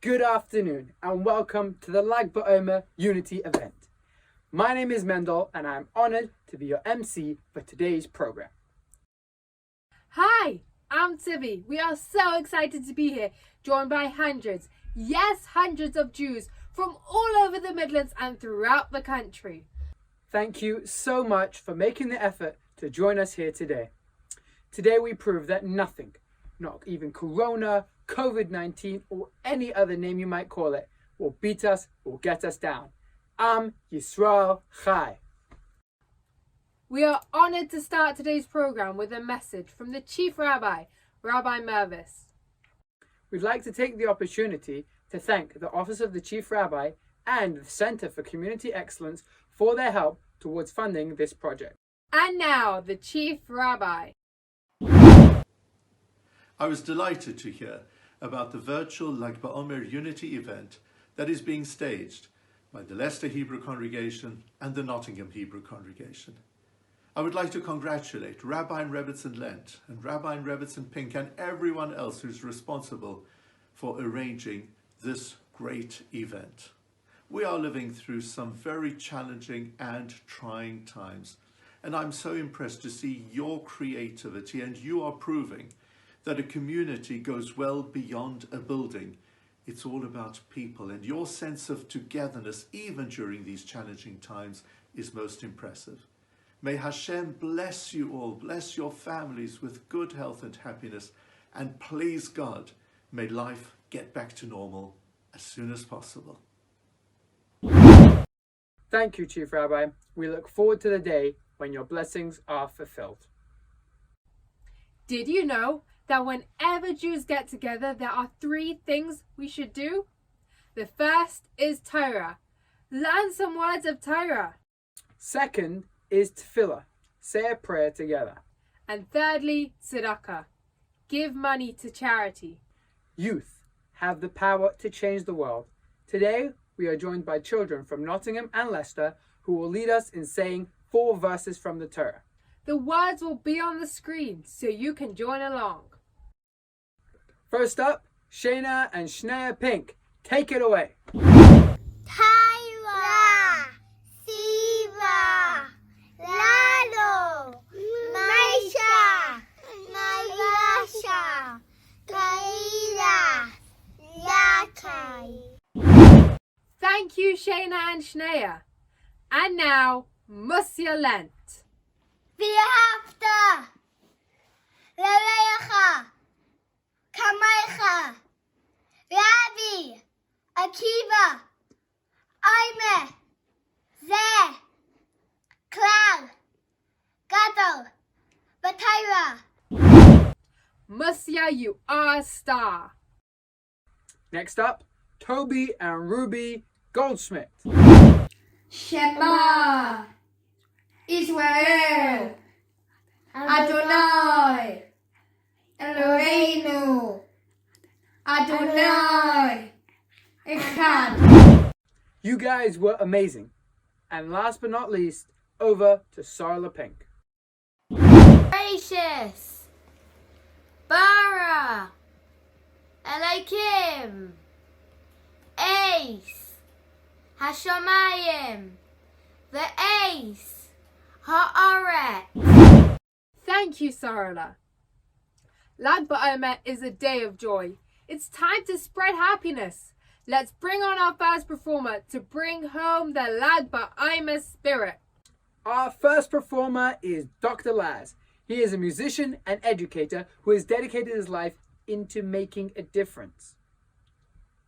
Good afternoon and welcome to the Lag BTW Unity event. My name is Mendel and I'm honoured to be your MC for today's programme. Hi, I'm Tibi. We are so excited to be here, joined by hundreds, yes, hundreds of Jews from all over the Midlands and throughout the country. Thank you so much for making the effort to join us here today. Today we prove that nothing, not even Corona, COVID-19 or any other name you might call it, will beat us or get us down. Am Yisrael Chai. We are honoured to start today's programme with a message from the Chief Rabbi, Rabbi Mervis. We'd like to take the opportunity to thank the Office of the Chief Rabbi and the Centre for Community Excellence for their help towards funding this project. And now, the Chief Rabbi. I was delighted to hear about the virtual Lag BaOmer Unity event that is being staged by the Leicester Hebrew Congregation and the Nottingham Hebrew Congregation. I would like to congratulate Rabbi Rebbitzin Lent and Rabbi Rebbitzin Pink and everyone else who's responsible for arranging this great event. We are living through some very challenging and trying times, and I'm so impressed to see your creativity, and you are proving that a community goes well beyond a building. It's all about people, and your sense of togetherness, even during these challenging times, is most impressive. May Hashem bless you all, bless your families with good health and happiness, and please God, may life get back to normal as soon as possible. Thank you, Chief Rabbi. We look forward to the day when your blessings are fulfilled. Did you know that whenever Jews get together, there are 3 things we should do? The first is Torah. Learn some words of Torah. Second is tefillah. Say a prayer together. And thirdly, tzedakah. Give money to charity. Youth have the power to change the world. Today, we are joined by children from Nottingham and Leicester who will lead us in saying 4 verses from the Torah. The words will be on the screen so you can join along. First up, Shayna and Shnea Pink. Take it away. Tyra, Siva, Lalo, Maisha, Naivasha, Kaila, Yakai. Thank you, Shayna and Shnea. And now, Musya Lent. V'ahavta l'reacha kamaycha. Rabbi Akiva Oime Zeh Klal Gadol B'Torah. Musya, you are a star. Next up, Toby and Ruby Goldsmith. Shema Israel Adonai Eloheinu Adonai Echad. You guys were amazing. And last but not least, over to Sarla Pink. Gracious Bara Elohim Ace Hashamayim the Ace Haaret. Thank you, Sarala. Lag BaOmer is a day of joy. It's time to spread happiness. Let's bring on our first performer to bring home the Lag BaOmer spirit. Our first performer is Dr. Laz. He is a musician and educator who has dedicated his life into making a difference.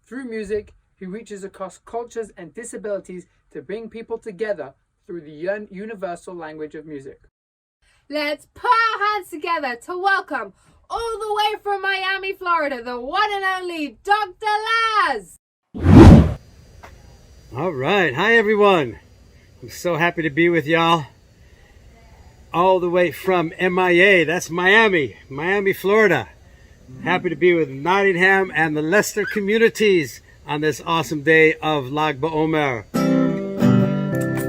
Through music, he reaches across cultures and disabilities to bring people together through the universal language of music. Let's put our hands together to welcome, all the way from Miami, Florida, the one and only Dr. Laz. All right. Hi, everyone. I'm so happy to be with y'all. All the way from MIA. That's Miami, Florida. Happy to be with Nottingham and the Leicester communities on this awesome day of Lag BaOmer.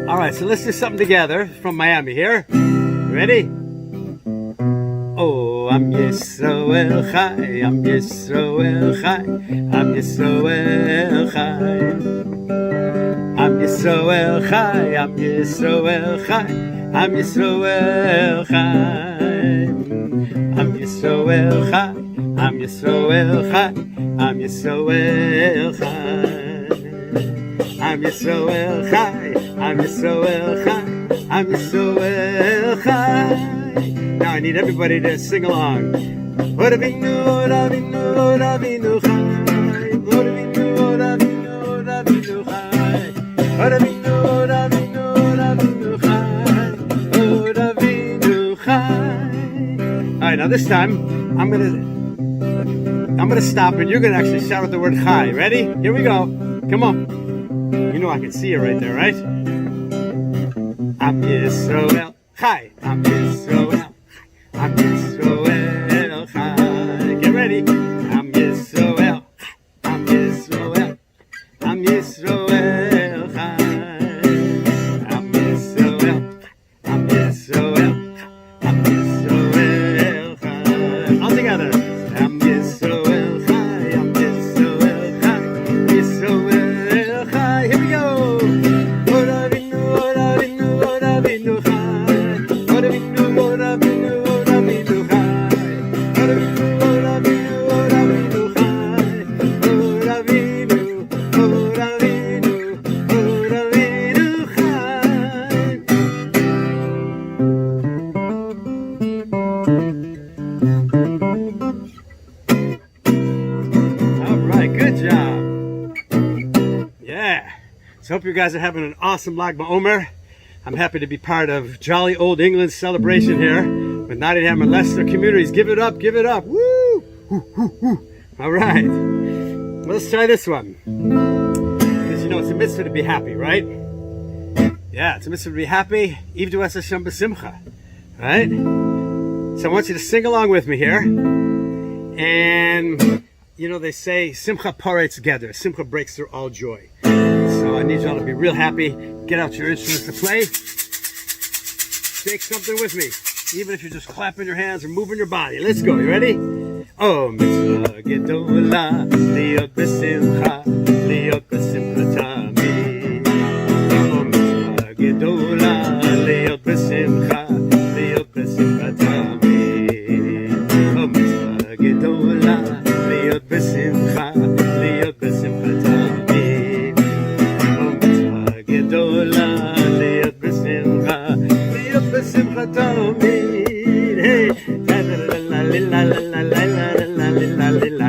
All right, so let's do something together from Miami here. Ready? Oh, Am Yisroel Chai, Am Yisroel Chai, Am Yisroel Chai. Am Yisroel Chai, Am Yisroel Chai, Am Yisroel Chai. Am Yisroel Chai, Am Yisroel Chai, Am Yisroel Chai. Am Yisroel Chai, Am Yisroel Chai, Am Yisroel Chai. Now I need everybody to sing along. Od Avinu, Od Avinu, Od Avinu Chai. Od Avinu, Od Avinu, Od Avinu Chai. Od Avinu, Od Avinu, Od Avinu Chai. Od Avinu Chai. All right, now this time I'm gonna stop and you're gonna actually shout out the word Chai. Ready? Here we go. Come on. You know I can see you right there, right? Am Yisroel Chai. Am Yisroel. Am Yisroel Chai. Get ready. Am Yisroel. Am Yisroel. Am Yisroel Chai. Am Yisroel. Am Yisroel. Am Yisroel Chai. All together. Am Yisroel Chai. Am Yisroel Chai. Yisroel Chai. Here we go. Od Avinu, Od Avinu, Od Avinu Chai. Od Avinu, Od Avinu, Od Avinu Chai. Od Avinu, Od Avinu, Od Avinu Chai. Od Avinu, Od Avinu, Od Avinu Chai. All right, good job. Yeah. So hope you guys are having an awesome Lag BaOmer. I'm happy to be part of Jolly Old England's celebration here with Nottingham and Leicester communities. Give it up, give it up. Woo! Woo, woo, woo. All right. Let's try this one. Because you know it's a mitzvah to be happy, right? Yeah, it's a mitzvah to be happy. Ivdu es Hashem b'simcha. Right? So I want you to sing along with me here. And you know, they say simcha parei together. Simcha breaks through all joy. So I need y'all to be real happy. Get out your instruments to play. Take something with me. Even if you're just clapping your hands or moving your body. Let's go. You ready? Oh, mitzvah gedola, liot b'simcha, liot b'simcha tamid. Oh, mitzvah gedola, liot b'simcha, liot b'simcha tamid. Oh, mitzvah gedola, liot b'simcha, liot b'simcha tamid. Oh, mitzvah gedola, liot b'simcha, liot b'simcha tamid. Hey, la la la la la la la la la la la la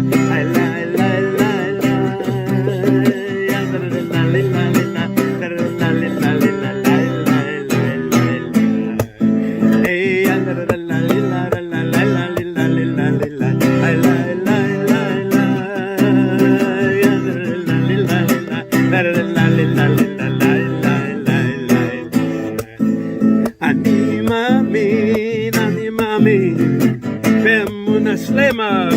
אני מאמין באמונה שלמה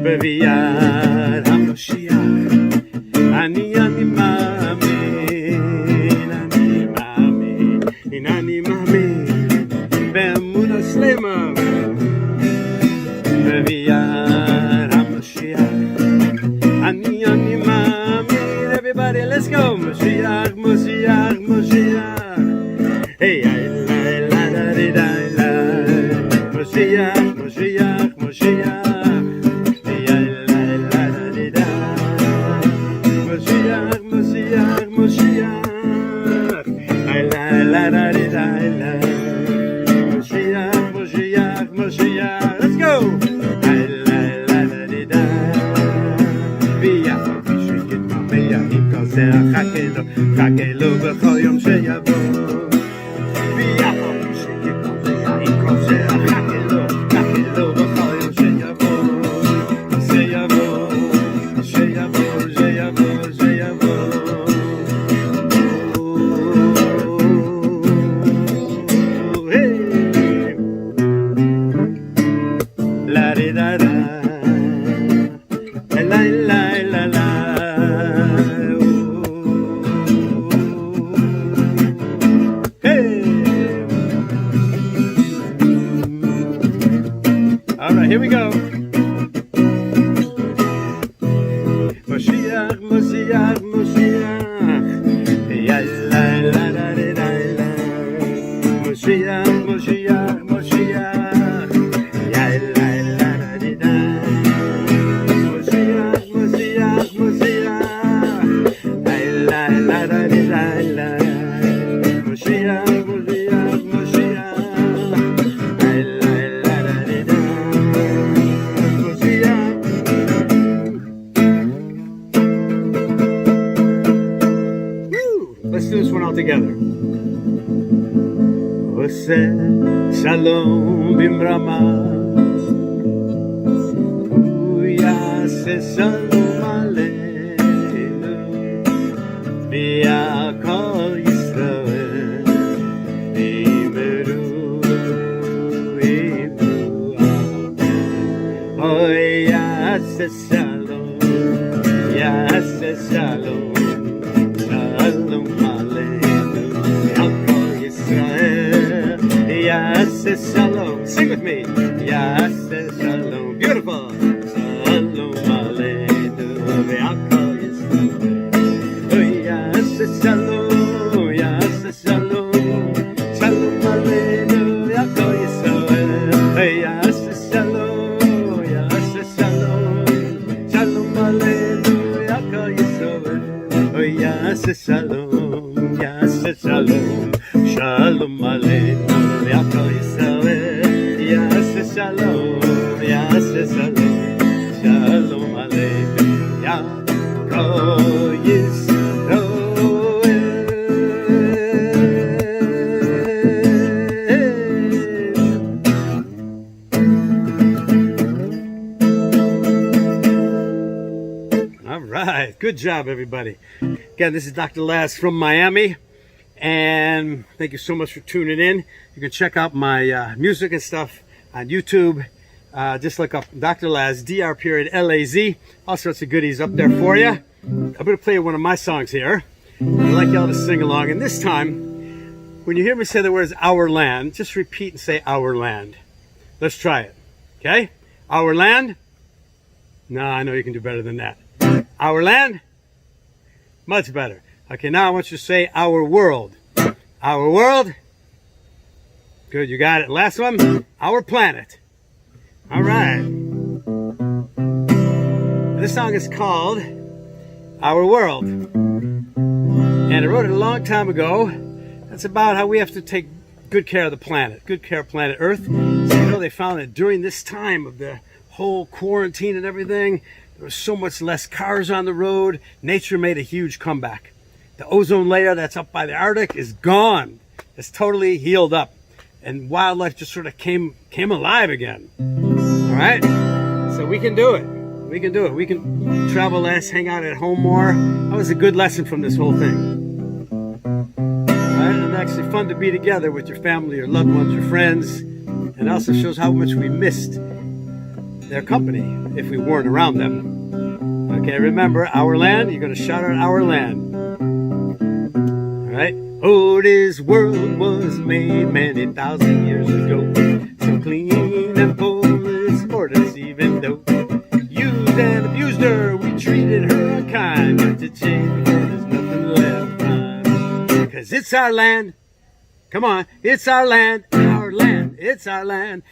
בביאת המשיח. אני מאמין באמונה שלמה בביאת המשיח. אני מאמין. Everybody, let's go. משיח, משיח, משיח. Hey, la da di da la. Moshiach, Moshiach, Moshiach. Hey, la da di da. Moshiach, Moshiach, Moshiach. Hey, la da di da la. Moshiach, Moshiach, Moshiach. Let's go. Hey, la da di da. Via Moshiach, Mamea, Himkoseh, Chakelo, Chakelo, b'chol yom sheyavo. here we go. Moshiach, Moshiach, Moshiach. Ya la la la la la la. Moshiach, Moshiach, Moshiach. Ya la la la la la. Moshiach, Moshiach, Moshiach. Ya la la la la la. Moshiach, Moshiach, Moshiach. Ya la la la la la. Moshiach. Let's do this one all together. Ose shalom bimrama, uyase shalom aleinu, bi'akol Yisrael, bi'meru imu amen. Oyase shalom, yase shalom. Shalom, sing with me. Yas shalom, beautiful. Shalom aleinu ve'akol Yisrael. Yas shalom, yas shalom. Shalom aleinu ve'akol Yisrael. Yas shalom, yas shalom. Shalom aleinu ve'akol Yisrael. Yas shalom, yas shalom. Shalom aleinu ve'akol Yisrael. Yas shalom, yas shalom. Shalom aleinu ve'akol Yisrael. All right, good job, everybody. Again, this is Dr. Laz from Miami. And thank you so much for tuning in. You can check out my music and stuff on YouTube. Just look up Dr. Laz, DR.LAZ. All sorts of goodies up there for you. I'm going to play one of my songs here. I'd like y'all to sing along. And this time, when you hear me say the words our land, just repeat and say our land. Let's try it. Okay? Our land? No, I know you can do better than that. Our land? Much better. Okay, now I want you to say our world. Our world. Good, you got it. Last one, our planet. All right. This song is called Our World. And I wrote it a long time ago. That's about how we have to take good care of the planet, good care of planet Earth. So, you know, they found that during this time of the whole quarantine and everything, there was so much less cars on the road. Nature made a huge comeback. The ozone layer that's up by the Arctic is gone. It's totally healed up. And wildlife just sort of came alive again. All right? So we can do it. We can do it. We can travel less, hang out at home more. That was a good lesson from this whole thing. All right? And it's actually fun to be together with your family, your loved ones, your friends. And it also shows how much we missed their company if we weren't around them. Okay, remember, our land. You're going to shout out our land. Right? Oh, this world was made many thousand years ago. So clean and polis for us, even though used and abused her, we treated her unkind. Got to change before there's nothing left behind. Cause it's our land. Come on, it's our land, it's our land.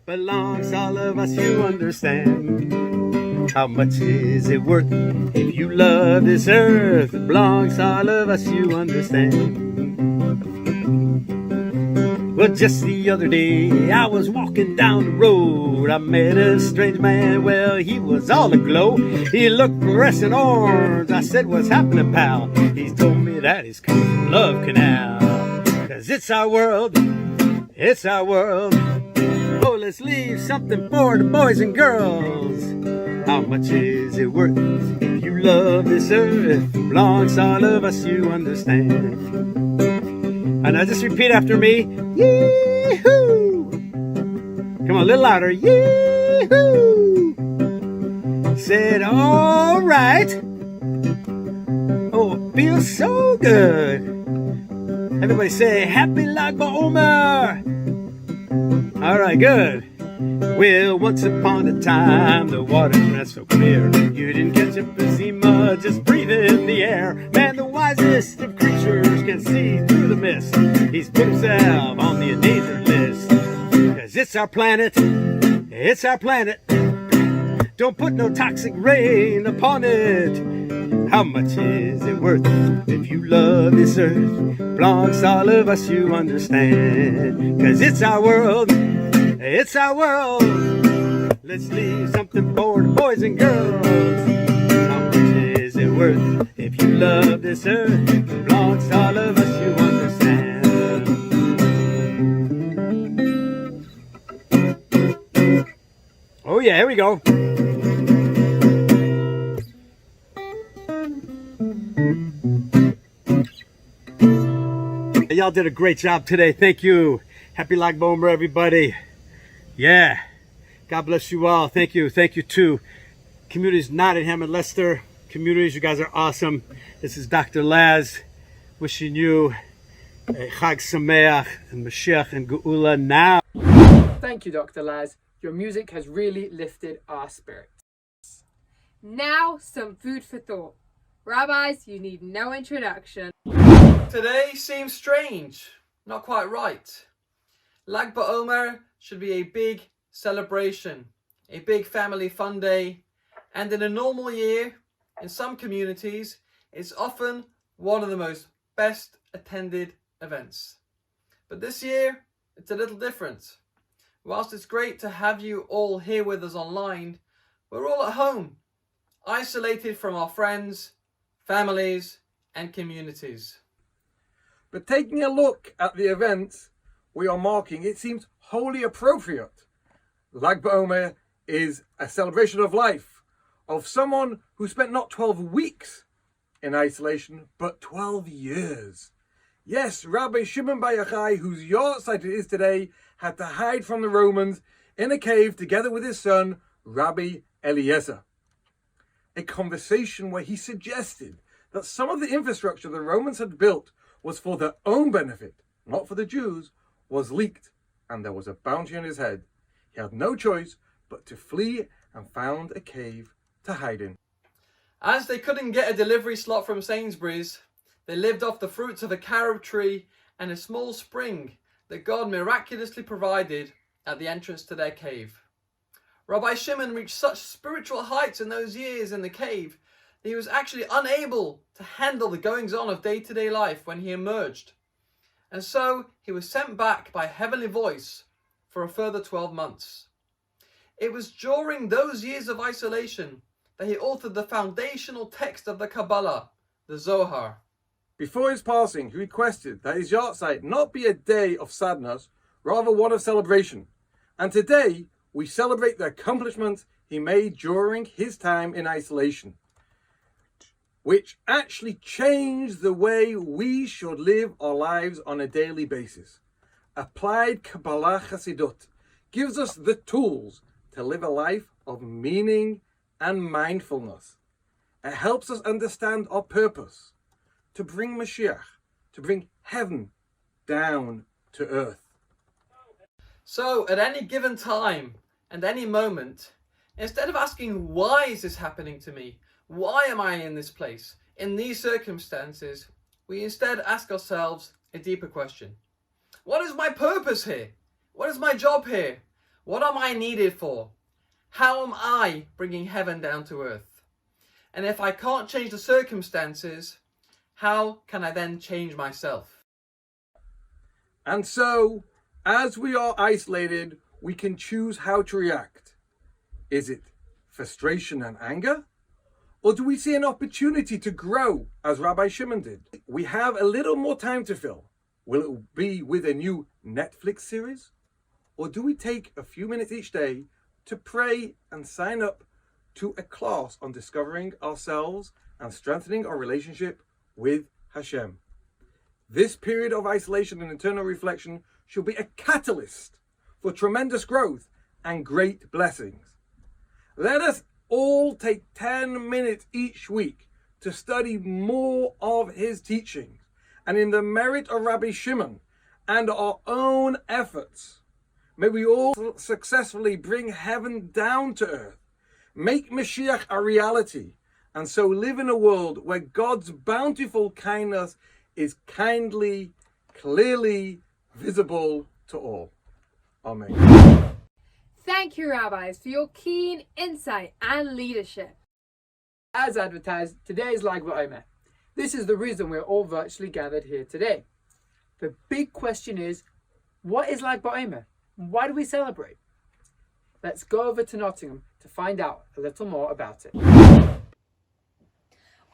Belongs to all of us, you understand. How much is it worth if you love this earth? It belongs to all of us, you understand. Well, just the other day, I was walking down the road. I met a strange man, well, he was all aglow. He looked fluorescent orange. I said, what's happening, pal? He told me that he's coming from Love Canal. Cause it's our world, it's our world. Oh, let's leave something for the boys and girls. How much is it worth if you love this earth? It belongs to all of us, you understand. And now just repeat after me. Yee-hoo! Come on, a little louder. Yee-hoo! Said, all right. Oh, it feels so good. Everybody say, Happy Lag BaOmer. All right, good. Well, once upon a time, the water was so clear, you didn't catch emphysema, just breathe in the air. Man, the wisest of creatures can see through the mist. He's put himself on the endangered list. 'Cause it's our planet, it's our planet. Don't put no toxic rain upon it. How much is it worth if you love this earth? Belongs to all of us, you understand. 'Cause it's our world, it's our world. Let's leave something for the boys and girls. How much is it worth if you love this earth? Belongs to all of us, you understand. Oh yeah, here we go. Y'all did a great job today. Thank you. Happy Lag BaOmer, everybody. Yeah. God bless you all. Thank you. Thank you to communities Nottingham and Leicester. Communities, you guys are awesome. This is Dr. Laz wishing you a Chag Sameach and Mashiach and Geula now. Thank you, Dr. Laz. Your music has really lifted our spirits. Now, some food for thought. Rabbis, you need no introduction. Today seems strange, not quite right. Lag BaOmer should be a big celebration, a big family fun day, and in a normal year, in some communities, it's often one of the most best attended events. But this year, it's a little different. Whilst it's great to have you all here with us online, we're all at home, isolated from our friends, families, and communities. But taking a look at the events we are marking, it seems wholly appropriate. Lag BaOmer is a celebration of life, of someone who spent not 12 weeks in isolation, but 12 years. Yes, Rabbi Shimon Bar Yochai, whose yahrzeit it is today, had to hide from the Romans in a cave together with his son, Rabbi Eliezer. A conversation where he suggested that some of the infrastructure the Romans had built was for their own benefit, not for the Jews, was leaked, and there was a bounty on his head. He had no choice but to flee and found a cave to hide in. As they couldn't get a delivery slot from Sainsbury's, they lived off the fruits of a carob tree and a small spring that God miraculously provided at the entrance to their cave. Rabbi Shimon reached such spiritual heights in those years in the cave that he was actually unable to handle the goings-on of day-to-day life when he emerged. And so he was sent back by a heavenly voice for a further 12 months. It was during those years of isolation that he authored the foundational text of the Kabbalah, the Zohar. Before his passing, he requested that his yahrzeit not be a day of sadness, rather one of celebration. And today, we celebrate the accomplishments he made during his time in isolation, which actually changed the way we should live our lives on a daily basis. Applied Kabbalah Chassidut gives us the tools to live a life of meaning and mindfulness. It helps us understand our purpose, to bring Mashiach, to bring heaven down to earth. So at any given time and any moment, instead of asking, why is this happening to me? Why am I in this place, in these circumstances? We instead ask ourselves a deeper question. What is my purpose here? What is my job here? What am I needed for? How am I bringing heaven down to earth? And if I can't change the circumstances, how can I then change myself? And so, as we are isolated, we can choose how to react. Is it frustration and anger? Or do we see an opportunity to grow, as Rabbi Shimon did? We have a little more time to fill. Will it be with a new Netflix series? Or do we take a few minutes each day to pray and sign up to a class on discovering ourselves and strengthening our relationship with Hashem? This period of isolation and internal reflection should be a catalyst for tremendous growth and great blessings. Let us all take 10 minutes each week to study more of his teachings, and in the merit of Rabbi Shimon and our own efforts, May we all successfully bring heaven down to earth, make Mashiach a reality, and so live in a world where God's bountiful kindness is kindly, clearly visible to all. Amen. Thank you, rabbis, for your keen insight and leadership. As advertised, today is Lag BaOmer. This is the reason we're all virtually gathered here today. The big question is, what is Lag BaOmer? Why do we celebrate? Let's go over to Nottingham to find out a little more about it.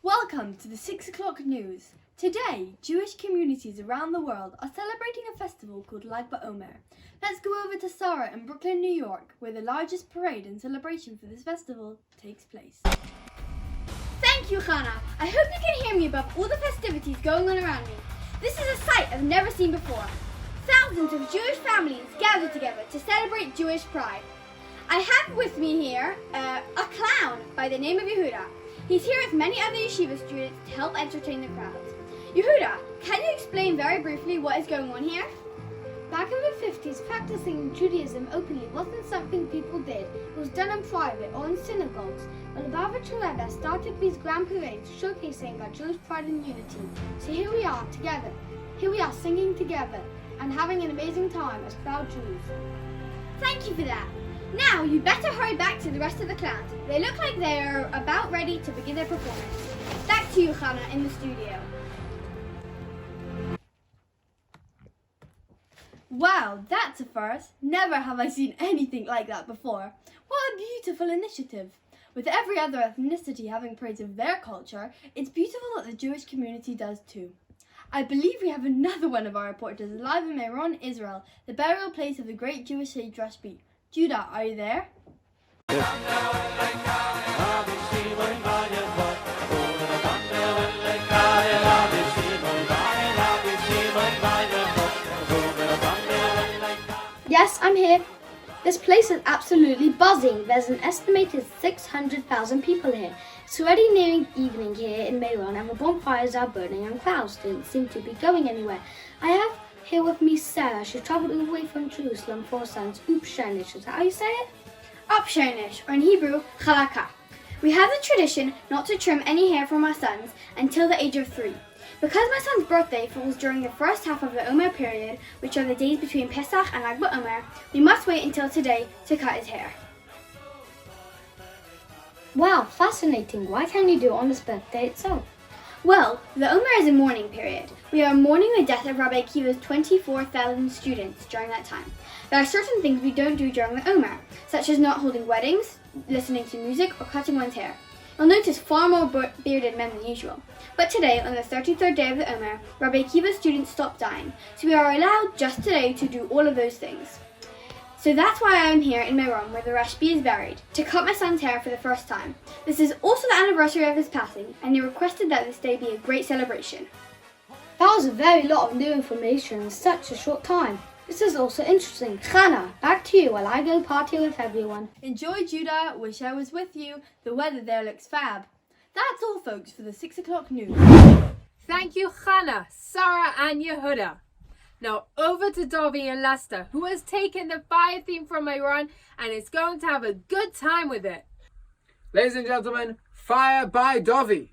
Welcome to the 6 o'clock news. Today, Jewish communities around the world are celebrating a festival called Lag BaOmer. Let's go over to Sarah in Brooklyn, New York, where the largest parade and celebration for this festival takes place. Thank you, Hannah. I hope you can hear me above all the festivities going on around me. This is a sight I've never seen before. Thousands of Jewish families gather together to celebrate Jewish pride. I have with me here a clown by the name of Yehuda. He's here with many other yeshiva students to help entertain the crowds. Yehuda, can you explain very briefly what is going on here? Back in the 50s, practicing Judaism openly wasn't something people did. It was done in private or in synagogues. But the Lubavitcher Rebbe started these grand parades showcasing our Jewish pride and unity. So here we are together. Here we are singing together and having an amazing time as proud Jews. Thank you for that. Now you better hurry back to the rest of the clowns. They look like they are about ready to begin their performance. Back to you, Hannah, in the studio. Wow, that's a first. Never have I seen anything like that before. What a beautiful initiative. With every other ethnicity having praise of their culture, it's beautiful that the Jewish community does too. I believe we have another one of our reporters live in Meron, Israel, the burial place of the great Jewish sage Rashbi. Judah, are you there? Yes, I'm here. This place is absolutely buzzing. There's an estimated 600,000 people here. It's already nearing evening here in Meron and the bonfires are burning and clouds don't seem to be going anywhere. I have here with me Sarah. She traveled all the way from Jerusalem for her son's Upshanish. Is that how you say it? Upshanish, or in Hebrew, Chalakah. We have the tradition not to trim any hair from our sons until the age of 3. Because my son's birthday falls during the first half of the Omer period, which are the days between Pesach and Lag BaOmer, we must wait until today to cut his hair. Wow, fascinating. Why can't you do it on his birthday itself? Well, the Omer is a mourning period. We are mourning the death of Rabbi Akiva's 24,000 students during that time. There are certain things we don't do during the Omer, such as not holding weddings, listening to music, or cutting one's hair. You'll notice far more bearded men than usual. But today, on the 33rd day of the Omer, Rabbi Akiva's students stopped dying, so we are allowed just today to do all of those things. So that's why I am here in Meron, where the Rashbi is buried, to cut my son's hair for the first time. This is also the anniversary of his passing, and he requested that this day be a great celebration. That was a very lot of new information in such a short time. This is also interesting. Hannah, back to you while I go party with everyone. Enjoy, Judah. Wish I was with you. The weather there looks fab. That's all, folks, for the 6 o'clock news. Thank you, Hannah, Sarah, and Yehuda. Now over to Dovi and Lester, who has taken the fire theme from Iran and is going to have a good time with it. Ladies and gentlemen, Fire by Dovi.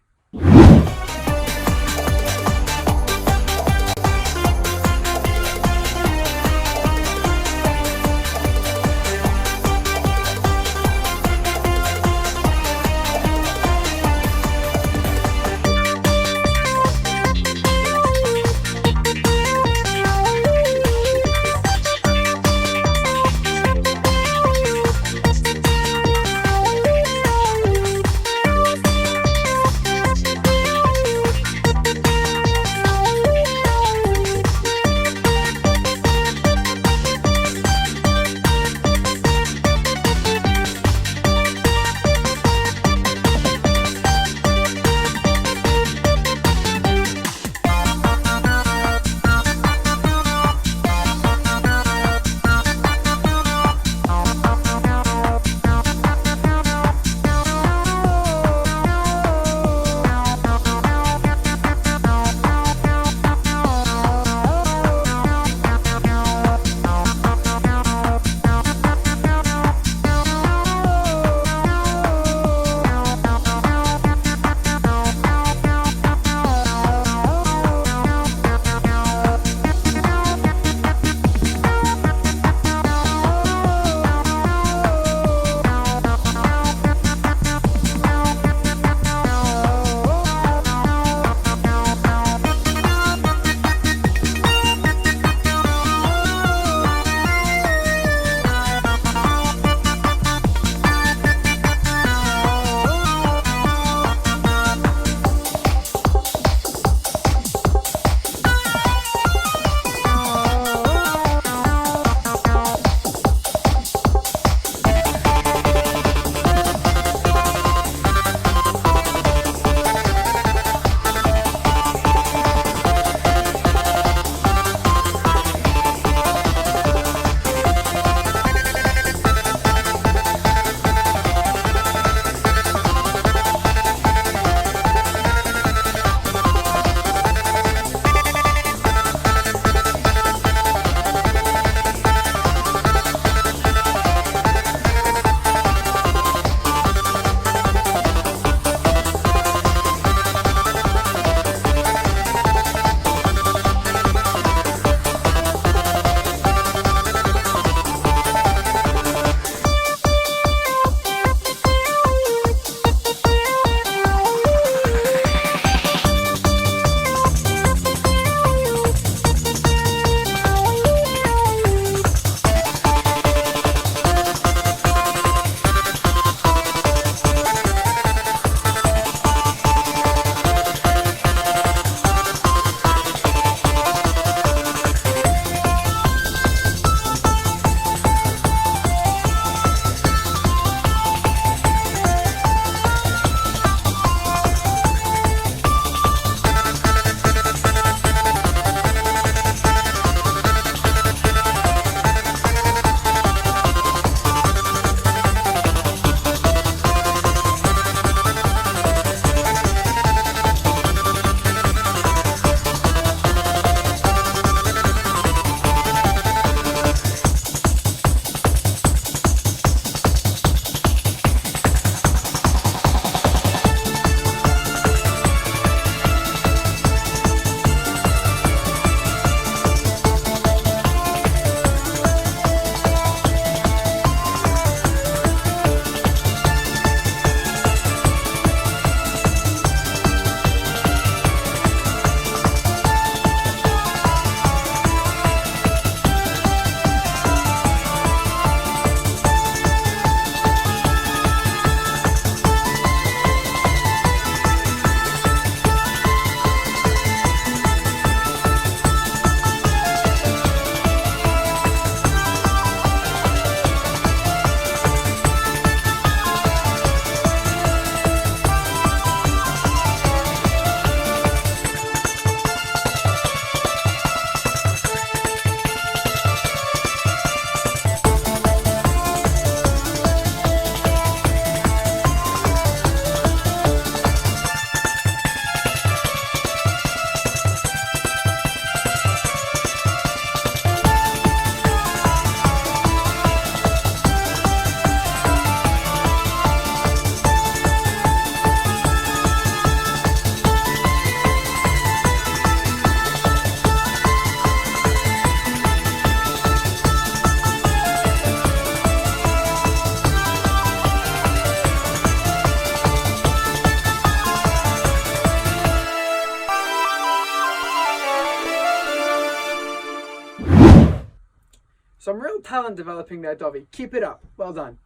Some real talent developing there, Dovi. Keep it up. Well done.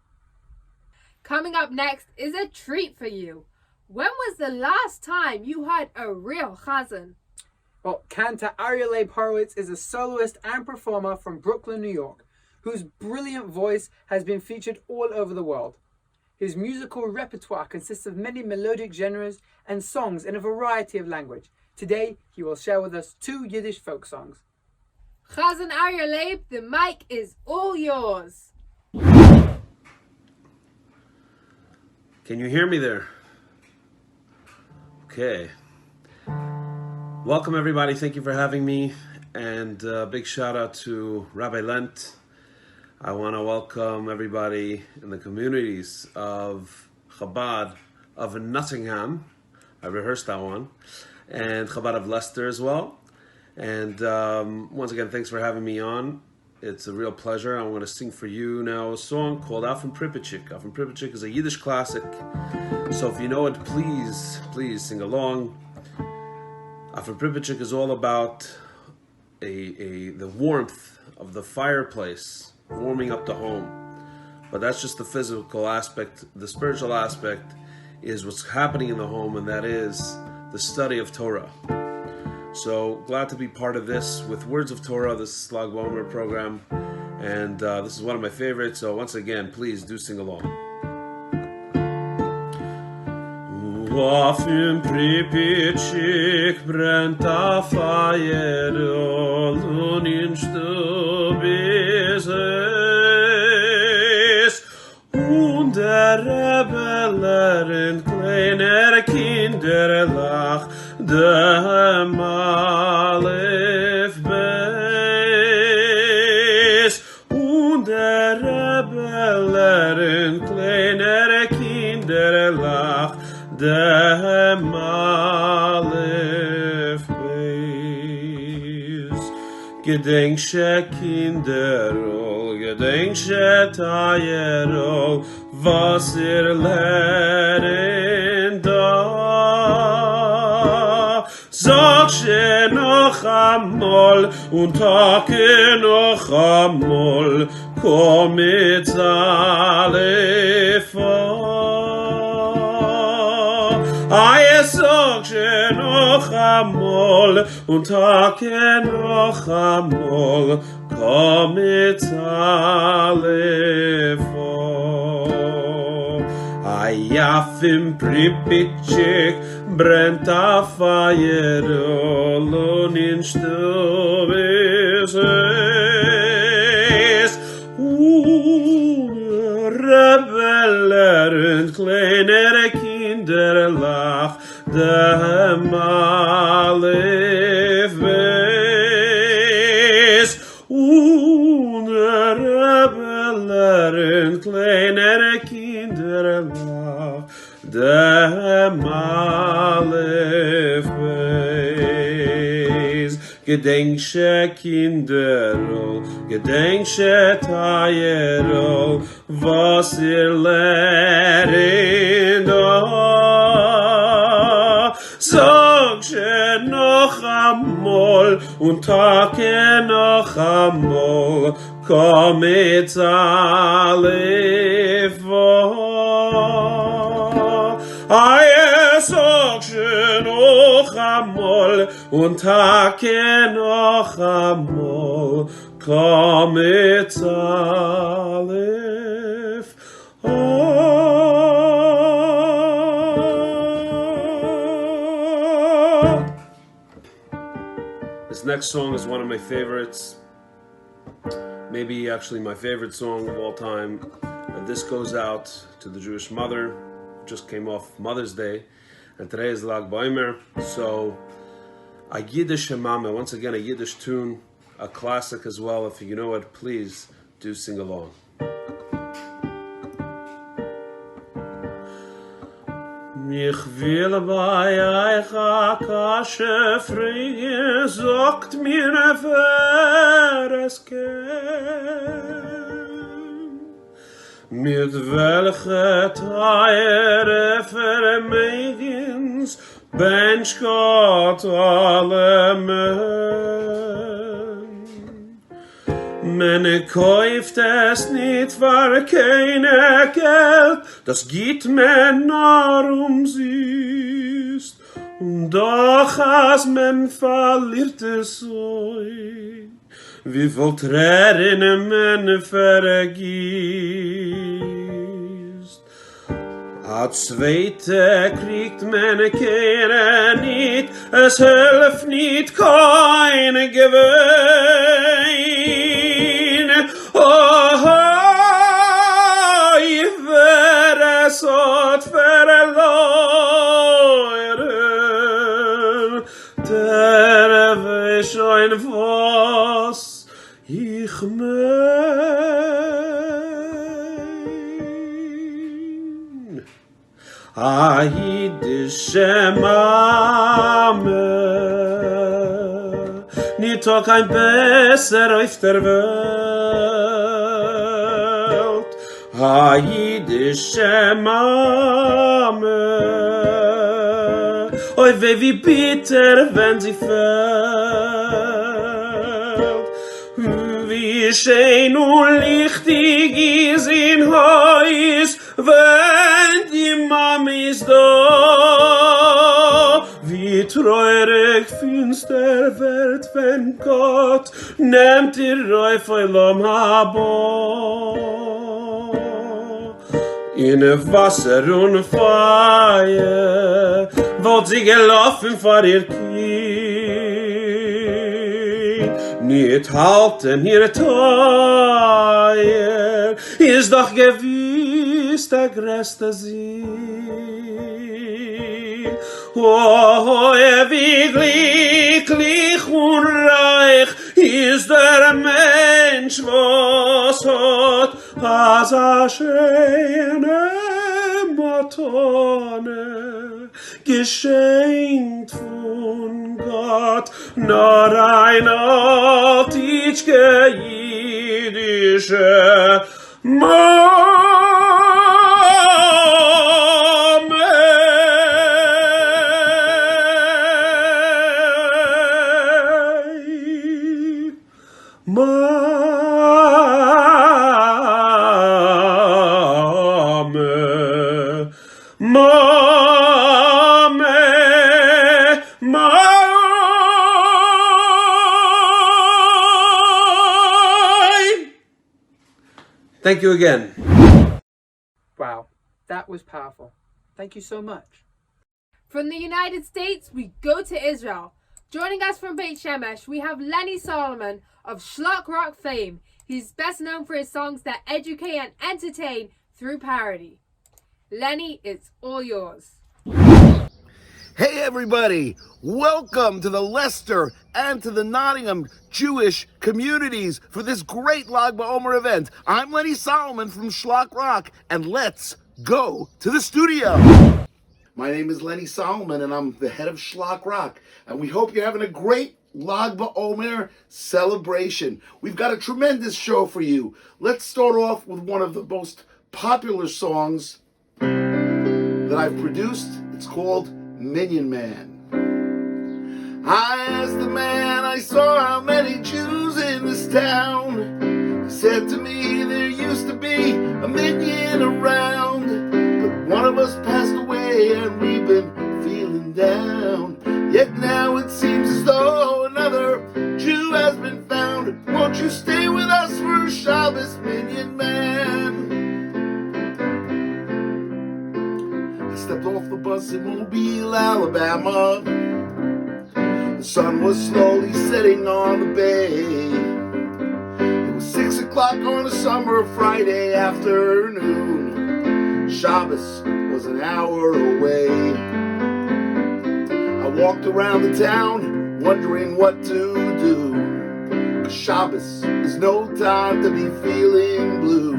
Coming up next is a treat for you. When was the last time you heard a real chazan? Well, Cantor Aryeh Leib Horowitz is a soloist and performer from Brooklyn, New York, whose brilliant voice has been featured all over the world. His musical repertoire consists of many melodic genres and songs in a variety of language. Today, he will share with us 2 Yiddish folk songs. Chazan Aryeh Leib, the mic is all yours. Can you hear me there? Okay. Welcome everybody, thank you for having me, and a big shout out to Rabbi Lent. I want to welcome everybody in the communities of Chabad of Nottingham, I rehearsed that one, and Chabad of Leicester as well. And once again, thanks for having me on. It's a real pleasure. I'm going to sing for you now a song called Afin Pripitchik. Afin Pripitchik is a Yiddish classic, so if you know it, please sing along. Afin Pripitchik is all about the warmth of the fireplace, warming up the home. But that's just the physical aspect. The spiritual aspect is what's happening in the home, and that is the study of Torah. So glad to be part of this with Words of Torah, this Lag BaOmer program, and this is one of my favorites. So once again, please do sing along. Afin Pripitchik brennt a Feier und in Stub ist es, und der Rebbe lernt kleiner Kinder lach dem Aleph Beis, und der Rebbe lernt kleiner Kinder lach dem Aleph Beis. Gedenk she Kinderol, gedenk she Tayerol, was lernen da. Sag she noch amol, und take noch amol, komm mit Aleph. Ay, sag she noch amol, und take noch amol, komm mit Aleph. Ay, Afin Pripitchik brennt a Feier und in Stub ist es. Rebbe lernt kleinere Kinder lach dem Aleph Beis, und Rebbe lernt kleinere Kinder lach dem Aleph Beis. Gedenk she Kinderol, gedenk she Tayerol, was lernen da. Sag she noch amol, und take noch amol, komm mit Aleph. Ay, sag she noch amol, und take noch amol, komm mit Aleph. This next song is one of my favorites, maybe actually my favorite song of all time, and this goes out to the Jewish mother, just came off Mother's Day, and today is Lag BaOmer, so a Yiddish Mama, once again a Yiddish tune, a classic as well. If you know it, please do sing along. Ich will bei euch a Kasche fragen, sagt mir, wer es kennt. Mit welcher Teire vermeigens bench Gott alle men. Men kauft es nicht für keine Geld, das geht men nur siehst. Und doch als men verliert es euch, wie viel Tränen men vergießt. A zweite kriegt men keine nicht, es hilft nicht keine Gewinn. Oh, ich werde es hat verloren, der weiß ein was ich mein. A jüdische Mame, nicht auch kein besser auf der Welt. A jüdische Mame, oi weh wie bitter, wenn sie fällt. Wie schön und lichtig ist in Haus, wenn die Mami ist da. Wie treurig finster wird, wenn Gott nimmt die Räufel am Habo. In Wasser und Feuer wollt sie gelaufen vor ihr Kind. Nicht halten ihr Teuer, ist doch gewiss der größte Sinn. Oh, wie glücklich und reich ist der Mensch, was hat als a schöne Matone, geschenkt von Gott, nur ein altitschke jüdische Thank you again. Wow, that was powerful. Thank you so much. From the United States, we go to Israel. Joining us from Beit Shemesh, we have Lenny Solomon of Shlock Rock fame. He's best known for his songs that educate and entertain through parody. Lenny, it's all yours. Hey everybody, welcome to the Leicester and to the Nottingham Jewish communities for this great Lag BaOmer event. I'm Lenny Solomon from Shlock Rock, and let's go to the studio. My name is Lenny Solomon and I'm the head of Shlock Rock, and we hope you're having a great Lag BaOmer celebration. We've got a tremendous show for you. Let's start off with one of the most popular songs that I've produced. It's called Minion Man. I asked the man I saw how many Jews in this town. He said to me there used to be a minion around, but one of us passed away and we've been feeling down. Yet now it seems as though another Jew has been found. Won't you stay with us for Shabbos, Minion Man? Stepped off the bus in Mobile, Alabama. The sun was slowly setting on the bay. It was 6 o'clock on a summer Friday afternoon. Shabbos was an hour away. I walked around the town wondering what to do. 'Cause Shabbos is no time to be feeling blue.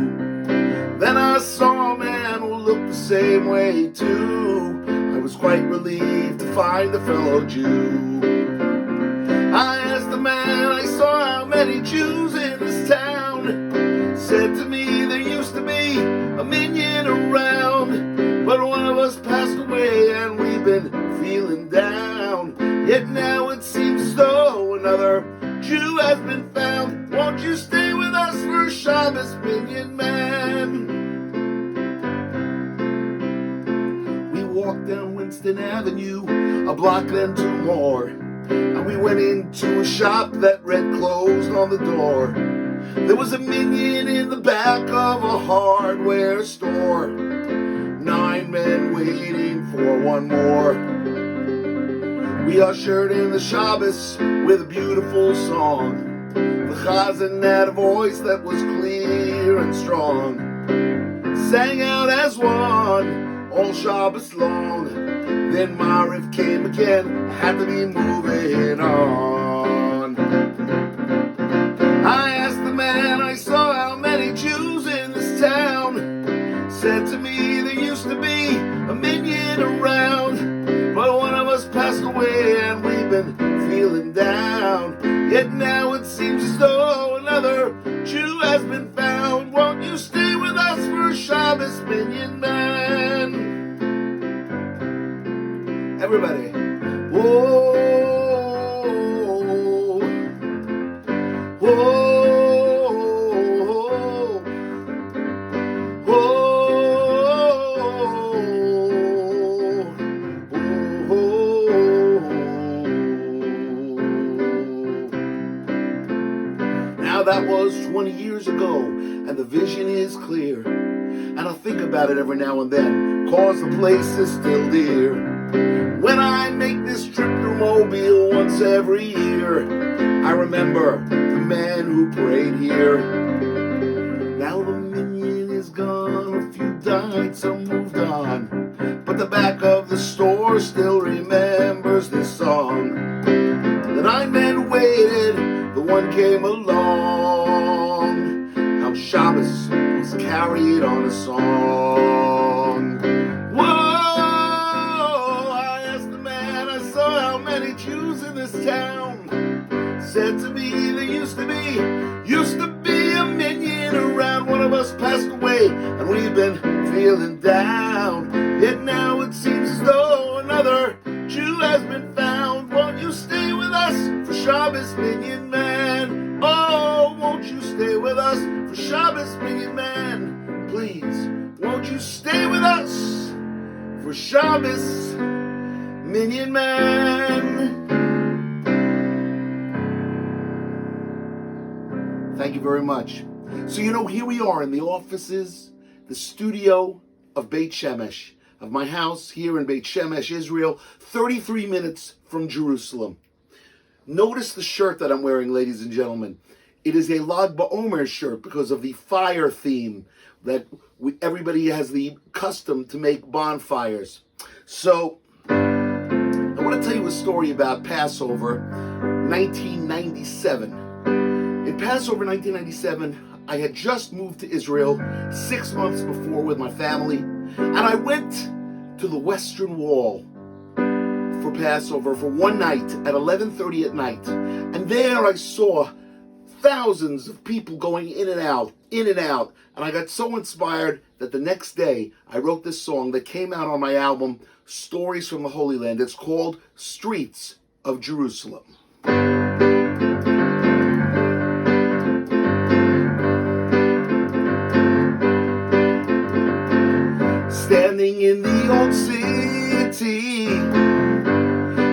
Then I saw a man who looked the same way too. I was quite relieved to find a fellow Jew. I asked the man I saw how many Jews in this town. Said to me there used to be a minion around, but one of us passed away and we've been feeling down. Yet now it seems as though another Jew has been found. Won't you stay with Shabbos Minyan Man. We walked down Winston Avenue, a block then two more, and we went into a shop that read closed on the door. There was a minion in the back of a hardware store. 9 men waiting for one more. We ushered in the Shabbos with a beautiful song. The Chazan had a voice that was clear and strong. Sang out as one all Shabbos long. Then Mariv came again, I had to be moving on. I asked the man I saw how many Jews in this town. Said to me there used to be a minion around, but one of us passed away and we've been feeling down. Yet now it seems as though another Jew has been found. Won't you stay with us for Shabbos Minyan Man? Everybody. Whoa, whoa. Now that was 20 years ago, and the vision is clear. And I think about it every now and then, cause the place is still dear. When I make this trip through Mobile once every year, I remember the man who prayed here. Now the minion is gone, a few died, some moved on, but the back of the store still remembers this song. The 9 men waited, the one came along. How Shabbos was carried on a song. Whoa, I asked the man I saw how many Jews in this town. Said to me there used to be a minion around. One of us passed away and we've been feeling down. Yet now it seems as though another Jew has been found. Won't you stay with us for Shabbos Minyan Man? Oh, won't you stay with us for Shabbos Minyan Man? Please, won't you stay with us for Shabbos Minyan Man? Thank you very much. So, here we are in the offices, the studio of Beit Shemesh, of my house here in Beit Shemesh, Israel, 33 minutes from Jerusalem. Notice the shirt that I'm wearing, ladies and gentlemen. It is a Lag BaOmer shirt because of the fire theme that everybody has the custom to make bonfires. So, I want to tell you a story about Passover 1997. In Passover 1997, I had just moved to Israel 6 months before with my family, and I went to the Western Wall for Passover for one night at 11:30 at night. And there I saw thousands of people going in and out, and I got so inspired that the next day I wrote this song that came out on my album, Stories from the Holy Land. It's called Streets of Jerusalem. Standing in the old city,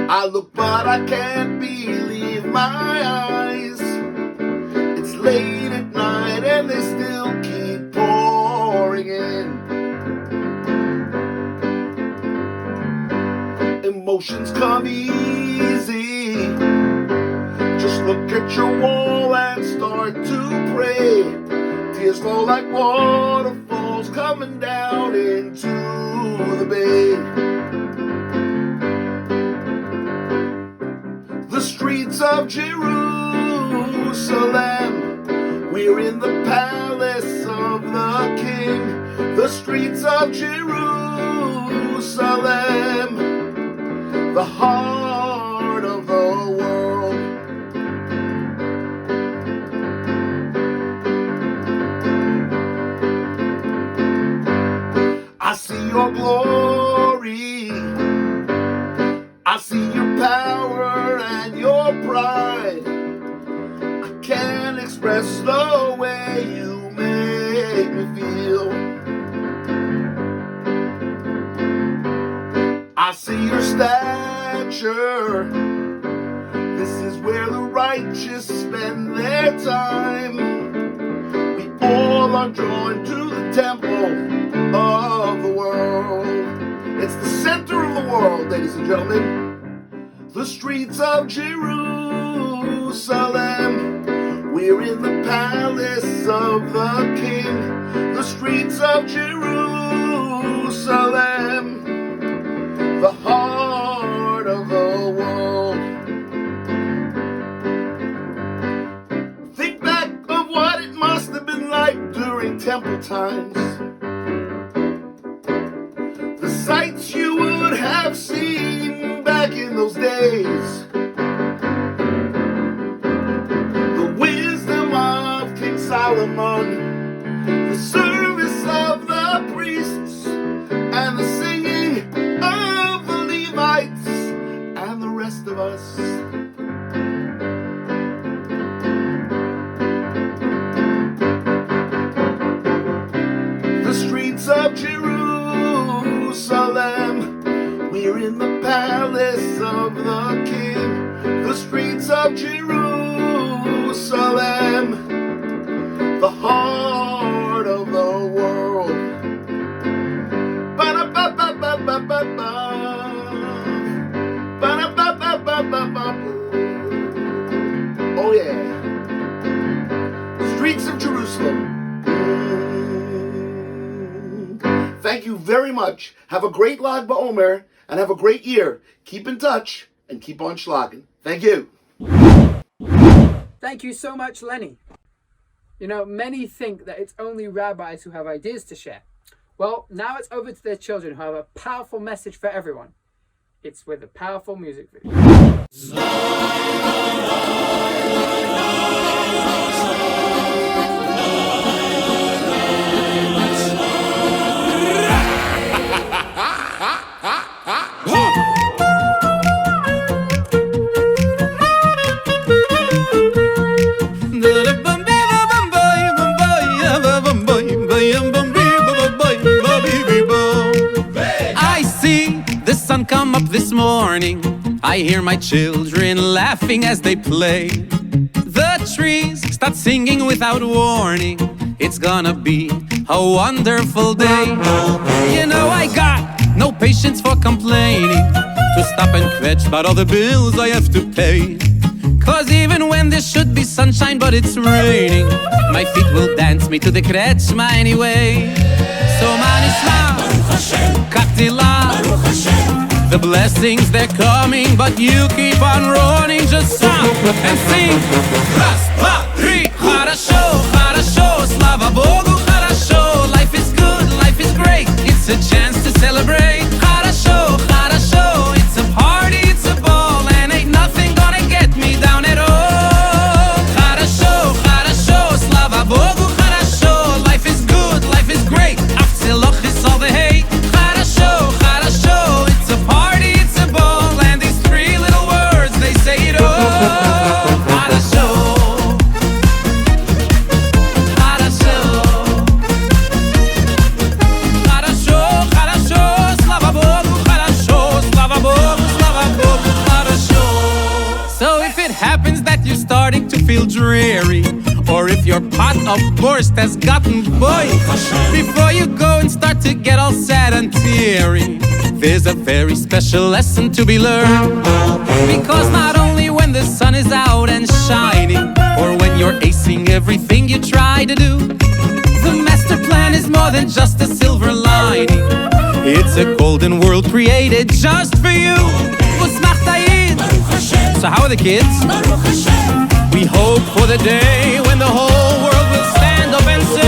I look but I can't believe my eyes. It's late at night and they still keep pouring in. Emotions come easy. Just look at your wall and start to pray. Tears flow like waterfalls coming down into the bay. The streets of Jerusalem, we're in the palace of the King. The streets of Jerusalem, the heart of the world. I see your glory, I see your power and your pride. I can't express the way you make stature. This is where the righteous spend their time. We all are drawn to the temple of the world. It's the center of the world, ladies and gentlemen. The streets of Jerusalem. We're in the palace of the King. The streets of Jerusalem. The heart of the world. Think back of what it must have been like during temple times. The sights you would have seen back in those days. The wisdom of King Solomon. The service of the priests. And the singing of the Levites. And the rest of us. The streets of Jerusalem. We're in the palace of the King. The streets of Jerusalem. The heart of the world. Ba-da-ba-ba-ba-ba-ba-ba. Ba-da-ba-ba-ba-ba-ba. Oh yeah. Streets of Jerusalem. Thank you very much. Have a great Lag BaOmer and have a great year. Keep in touch and keep on schlagen. Thank you. Thank you so much, Lenny. You know, many think that it's only rabbis who have ideas to share. Well, now it's over to their children who have a powerful message for everyone. It's with a powerful music video. I see the sun come up this morning. I hear my children laughing as they play. The trees start singing without warning. It's gonna be a wonderful day. You know I got no patience for complaining, to stop and kvetch about all the bills I have to pay. Cause even when there should be sunshine but it's raining, my feet will dance me to the kretschma anyway. So man Islam, Katila, the blessings they're coming, but you keep on running. Just stop and sing. Раз, два, три, хорошо, хорошо, слава Богу, хорошо. Life is good, life is great, it's a chance to celebrate. Хорошо, хорошо, it's a party, it's a ball, and ain't nothing gonna get me down at all. Хорошо, хорошо, слава Богу, хорошо. Life is good, life is great, Afzeloch is all the hate. Хорошо, хорошо, it's a party, it's a ball, and these three little words, they say it all. Хорошо, хорошо, хорошо, хорошо, слава Богу, хорошо, слава Богу, слава Богу, хорошо. So if it happens that you're starting to feel dreary, or if your pot of borscht has gotten boiled, before you go and start to get all sad and teary, there's a very special lesson to be learned. Because not only when the sun is out and shining, or when you're acing everything you try to do, the master plan is more than just a silver lining. It's a golden world created just for you. So how are the kids? We hope for the day when the whole world will stand up and say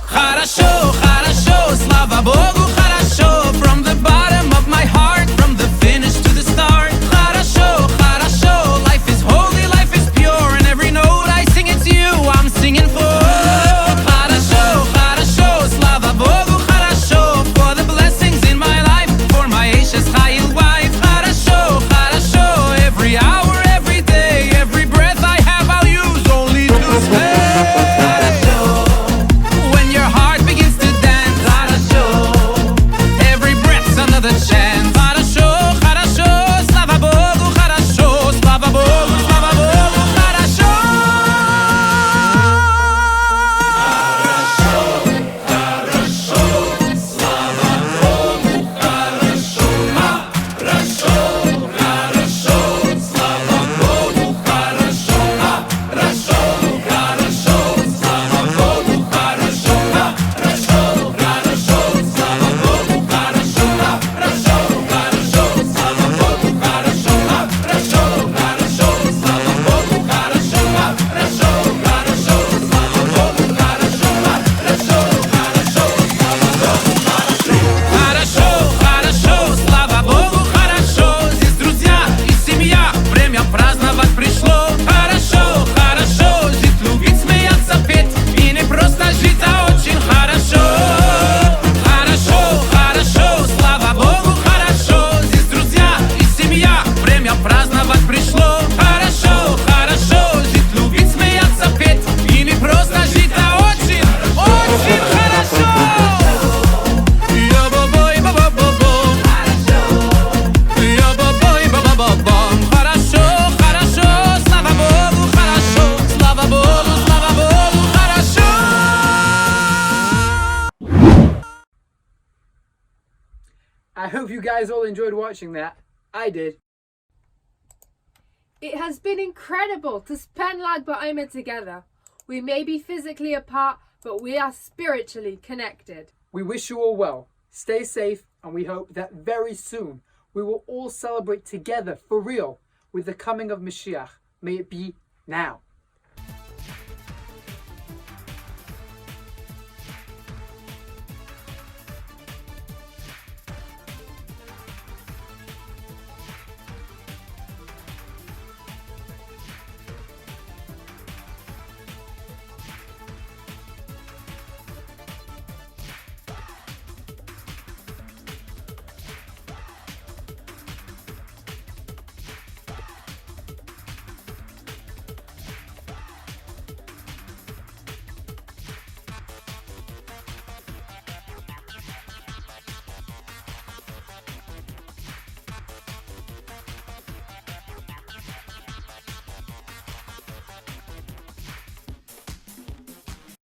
Хорошо, хорошо, слава Богу, хорошо. From the bottom of my heart, from the finish to the start. Хорошо, хорошо, life is holy, life is pure, and every note I sing it's you I'm singing for. Хорошо, хорошо, слава Богу, хорошо. For the blessings in my life, for my Ashes Chayil wife. Хорошо, хорошо, every hour, every day, every breath I have, I'll I hope you guys all enjoyed watching that. I did. It has been incredible to spend Lag BaOmer together. We may be physically apart, but we are spiritually connected. We wish you all well. Stay safe, and we hope that very soon we will all celebrate together for real with the coming of Mashiach. May it be now.